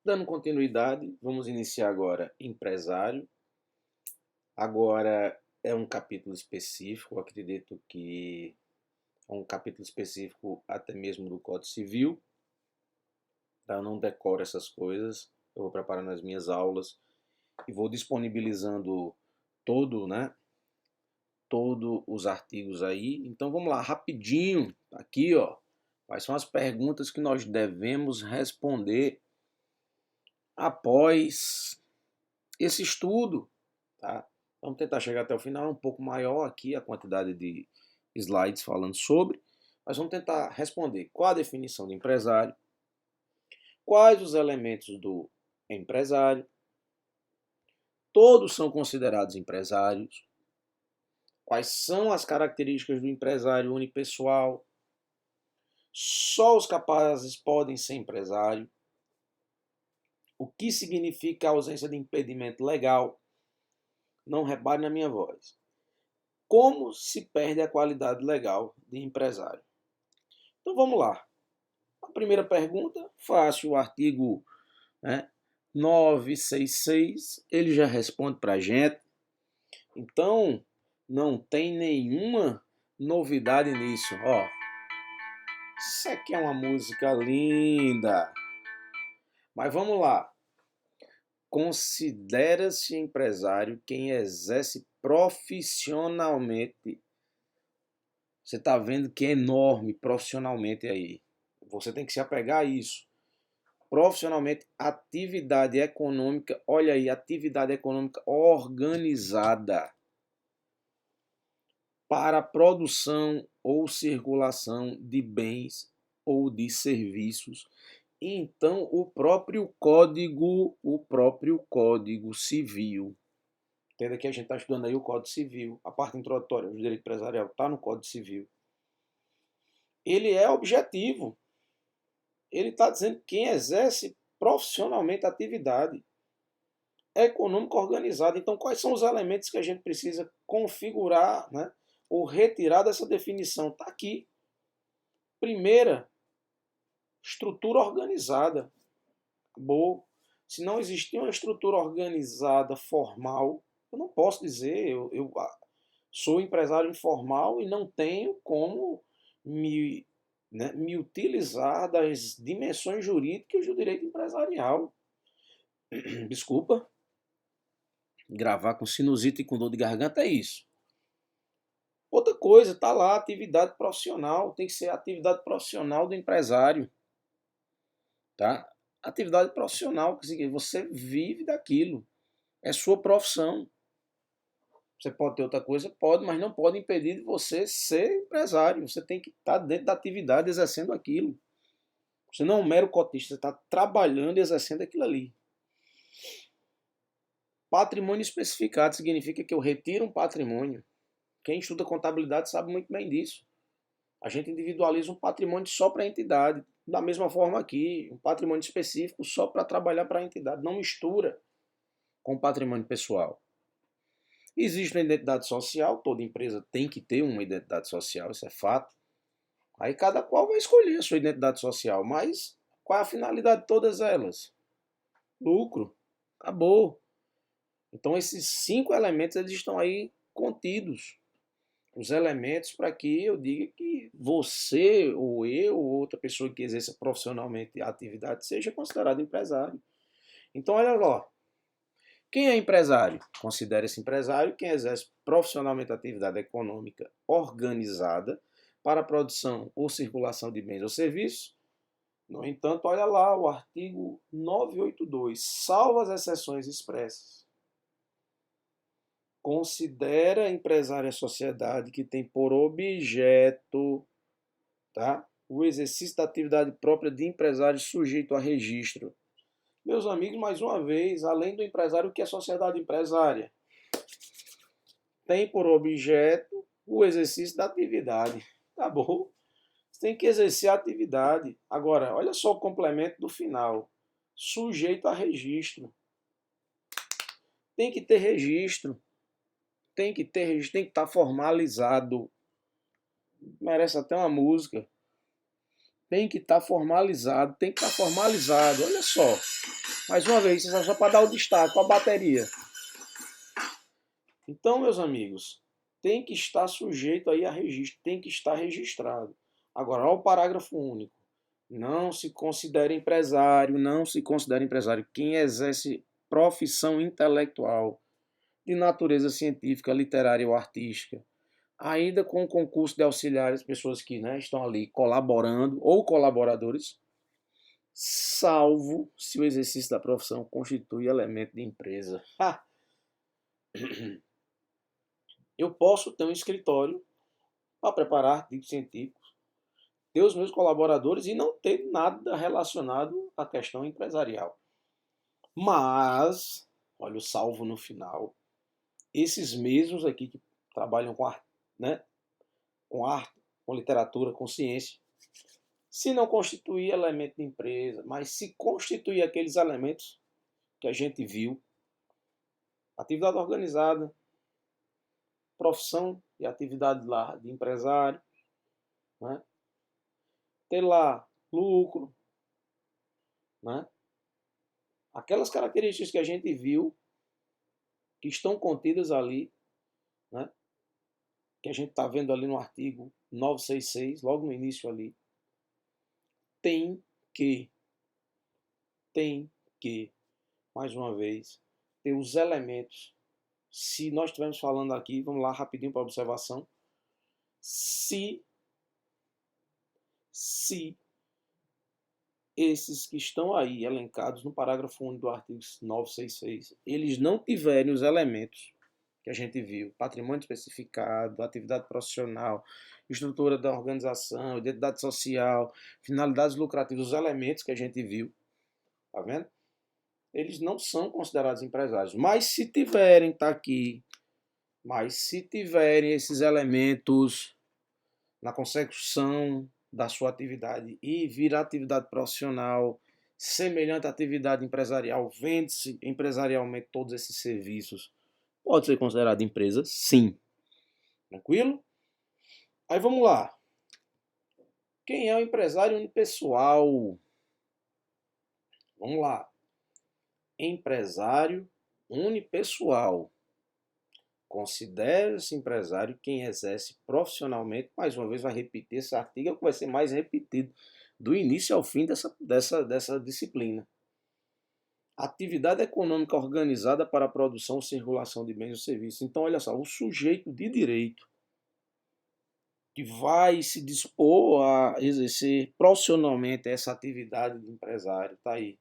Dando continuidade, vamos iniciar agora empresário. Agora é um capítulo específico, acredito que é um capítulo específico até mesmo do Código Civil. Tá? Eu não decoro essas coisas, eu vou preparando as minhas aulas e vou disponibilizando todo, né, todos os artigos aí. Então vamos lá, rapidinho, aqui ó, quais são as perguntas que nós devemos responder após esse estudo, tá? Vamos tentar chegar até o final, um pouco maior aqui a quantidade de slides falando sobre, mas vamos tentar responder qual a definição de empresário, quais os elementos do empresário, todos são considerados empresários, quais são as características do empresário unipessoal, só os capazes podem ser empresário, o que significa a ausência de impedimento legal, não repare na minha voz. Como se perde a qualidade legal de empresário? Então vamos lá. A primeira pergunta, fácil, o artigo, né, 966, ele já responde para a gente. Então não tem nenhuma novidade nisso. Ó, isso aqui é uma música linda. Mas vamos lá. Considera-se empresário quem exerce profissionalmente. Você está vendo que é enorme profissionalmente aí. Você tem que se apegar a isso. Profissionalmente, atividade econômica, olha aí, atividade econômica organizada para a produção ou circulação de bens ou de serviços. Então, o próprio Código Civil. Entenda que a gente está estudando aí o Código Civil, a parte introdutória do direito empresarial está no Código Civil. Ele é objetivo. Ele está dizendo que quem exerce profissionalmente a atividade econômica organizada. Então, quais são os elementos que a gente precisa configurar, né, ou retirar dessa definição? Está aqui. Primeira, estrutura organizada. Boa. Se não existir uma estrutura organizada formal, eu não posso dizer, eu sou empresário informal e não tenho como me, né, me utilizar das dimensões jurídicas do direito empresarial. Desculpa, gravar com sinusite e com dor de garganta é isso. Outra coisa, está lá, atividade profissional, tem que ser a atividade profissional do empresário. Tá? Atividade profissional, quer dizer, você vive daquilo, é sua profissão. Você pode ter outra coisa? Pode, mas não pode impedir de você ser empresário. Você tem que estar dentro da atividade exercendo aquilo. Você não é um mero cotista, você está trabalhando e exercendo aquilo ali. Patrimônio especificado significa que eu retiro um patrimônio. Quem estuda contabilidade sabe muito bem disso. A gente individualiza um patrimônio só para a entidade. Da mesma forma aqui, um patrimônio específico só para trabalhar para a entidade. Não mistura com o patrimônio pessoal. Existe uma identidade social, toda empresa tem que ter uma identidade social, isso é fato. Aí cada qual vai escolher a sua identidade social, mas qual é a finalidade de todas elas? Lucro. Acabou. Então esses 5 elementos eles estão aí contidos. Os elementos para que eu diga que você, ou eu, ou outra pessoa que exerça profissionalmente a atividade seja considerado empresário. Então olha lá, quem é empresário? Considera-se empresário quem exerce profissionalmente a atividade econômica organizada para a produção ou circulação de bens ou serviços. No entanto, olha lá o artigo 982, salvo as exceções expressas. Considera empresária a sociedade que tem por objeto, tá, o exercício da atividade própria de empresário sujeito a registro. Meus amigos, mais uma vez, além do empresário, o que é sociedade empresária? Tem por objeto o exercício da atividade. Tá bom? Você tem que exercer a atividade. Agora, olha só o complemento do final. Sujeito a registro. Tem que ter registro. Tem que ter registro, tem que estar formalizado. Merece até uma música. tem que estar formalizado, tem que estar formalizado. Olha só, mais uma vez, isso é só para dar o destaque, para a bateria. Então, meus amigos, tem que estar sujeito aí a registro, tem que estar registrado. Agora, olha o parágrafo único. Não se considera empresário, não se considera empresário quem exerce profissão intelectual de natureza científica, literária ou artística, ainda com concurso de auxiliares, pessoas que, né, estão ali colaborando ou colaboradores, salvo se o exercício da profissão constitui elemento de empresa. Eu posso ter um escritório para preparar artigos científicos, ter os meus colaboradores e não ter nada relacionado à questão empresarial. Mas, olha o salvo no final, esses mesmos aqui que trabalham com arte, né, com literatura, com ciência, se não constituir elemento de empresa, mas se constituir aqueles elementos que a gente viu, atividade organizada, profissão e atividade lá de empresário, né, ter lá lucro, né, aquelas características que a gente viu, que estão contidas ali, né, que a gente está vendo ali no artigo 966, logo no início ali, tem que, mais uma vez, ter os elementos. Se nós estivermos falando aqui, vamos lá rapidinho para a observação, se esses que estão aí elencados no parágrafo único do artigo 966, eles não tiverem os elementos que a gente viu, patrimônio especificado, atividade profissional, estrutura da organização, identidade social, finalidades lucrativas, os elementos que a gente viu, tá vendo? Eles não são considerados empresários. Mas se tiverem, tá aqui, mas se tiverem esses elementos na consecução da sua atividade e vir atividade profissional semelhante à atividade empresarial, vende-se empresarialmente todos esses serviços, pode ser considerado empresa? Sim. Tranquilo? Aí vamos lá. Quem é o empresário unipessoal? Vamos lá. Empresário unipessoal. Considera-se empresário quem exerce profissionalmente, mais uma vez vai repetir esse artigo, é o que vai ser mais repetido do início ao fim dessa disciplina. Atividade econômica organizada para a produção e circulação de bens ou serviços. Então, olha só, o sujeito de direito que vai se dispor a exercer profissionalmente essa atividade de empresário, tá aí.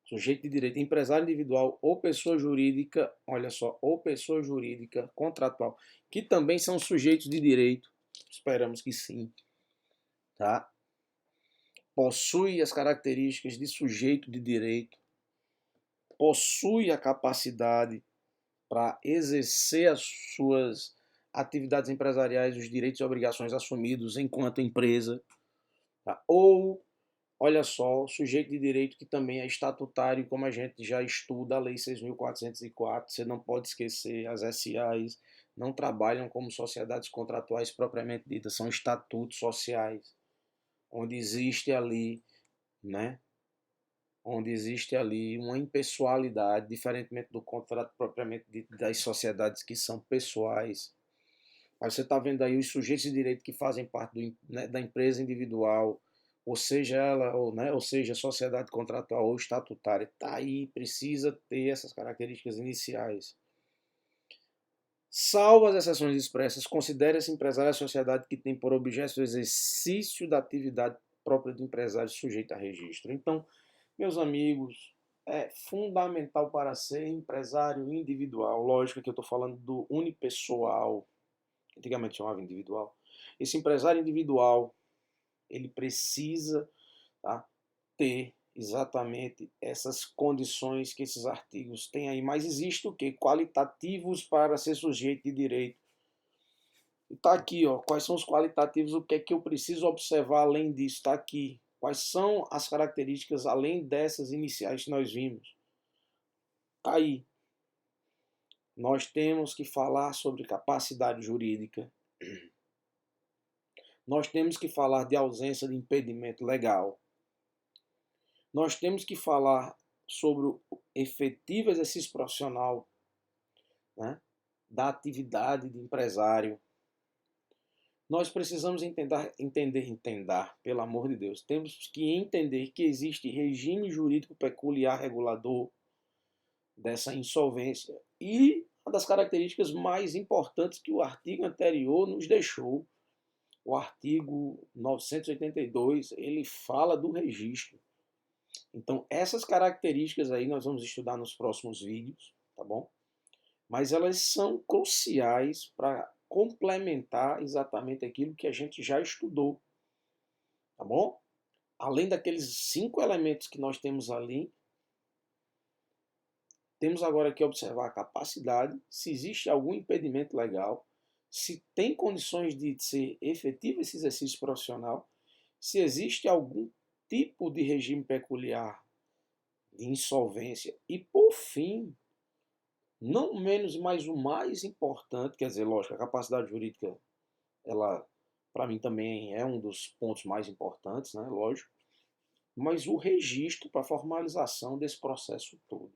Sujeito de direito, empresário individual ou pessoa jurídica, olha só, ou pessoa jurídica contratual, que também são sujeitos de direito, esperamos que sim, tá? Possui as características de sujeito de direito, possui a capacidade para exercer as suas atividades empresariais, os direitos e obrigações assumidos enquanto empresa, tá? Ou, olha só, o sujeito de direito que também é estatutário, como a gente já estuda a Lei 6.404, você não pode esquecer, as SAs não trabalham como sociedades contratuais propriamente ditas, são estatutos sociais, onde existe ali, né, onde existe ali uma impessoalidade, diferentemente do contrato propriamente dito das sociedades que são pessoais. Mas você está vendo aí os sujeitos de direito que fazem parte né, da empresa individual, ou seja ela, ou seja, sociedade contratual ou estatutária, está aí, precisa ter essas características iniciais. Salvo as exceções expressas, considere-se empresário a sociedade que tem por objeto o exercício da atividade própria do empresário sujeito a registro. Então, meus amigos, é fundamental para ser empresário individual. Lógico que eu estou falando do unipessoal, antigamente chamava individual. Esse empresário individual, ele precisa, tá, ter exatamente essas condições que esses artigos têm aí. Mas existe o quê? Qualitativos para ser sujeito de direito. E está aqui, ó, quais são os qualitativos, o que é que eu preciso observar além disso? Está aqui. Quais são as características além dessas iniciais que nós vimos? Está aí. Nós temos que falar sobre capacidade jurídica. Nós temos que falar de ausência de impedimento legal. Nós temos que falar sobre o efetivo exercício profissional, né, da atividade de empresário. Nós precisamos entender, pelo amor de Deus, temos que entender que existe regime jurídico peculiar regulador dessa insolvência. E uma das características mais importantes que o artigo anterior nos deixou, o artigo 982, ele fala do registro. Então, essas características aí nós vamos estudar nos próximos vídeos, tá bom? Mas elas são cruciais para complementar exatamente aquilo que a gente já estudou, tá bom? Além daqueles 5 elementos que nós temos ali, temos agora que observar a capacidade, se existe algum impedimento legal, se tem condições de ser efetivo esse exercício profissional, se existe algum tipo de regime peculiar de insolvência e, por fim, não menos, mas o mais importante, quer dizer, lógico, a capacidade jurídica, ela, para mim, também é um dos pontos mais importantes, né, lógico, mas o registro para a formalização desse processo todo.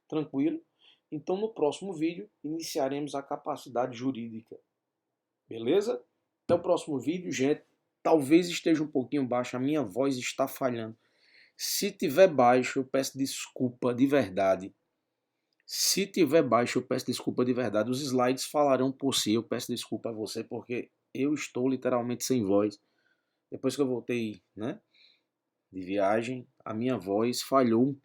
Tranquilo? Então, no próximo vídeo, iniciaremos a capacidade jurídica. Beleza? Até o próximo vídeo, gente. Talvez esteja um pouquinho baixo, a minha voz está falhando. Se tiver baixo, eu peço desculpa de verdade. Se tiver baixo, eu peço desculpa de verdade. Os slides falarão por si. Eu peço desculpa a você, porque eu estou literalmente sem voz. Depois que eu voltei, né, de viagem, a minha voz falhou.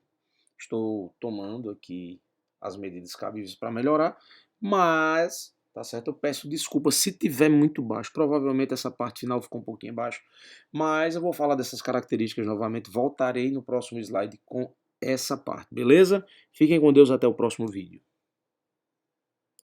Estou tomando aqui as medidas cabíveis para melhorar, mas tá certo, eu peço desculpa se tiver muito baixo. Provavelmente essa parte final ficou um pouquinho baixo, mas eu vou falar dessas características novamente. Voltarei no próximo slide com essa parte, beleza? Fiquem com Deus, até o próximo vídeo.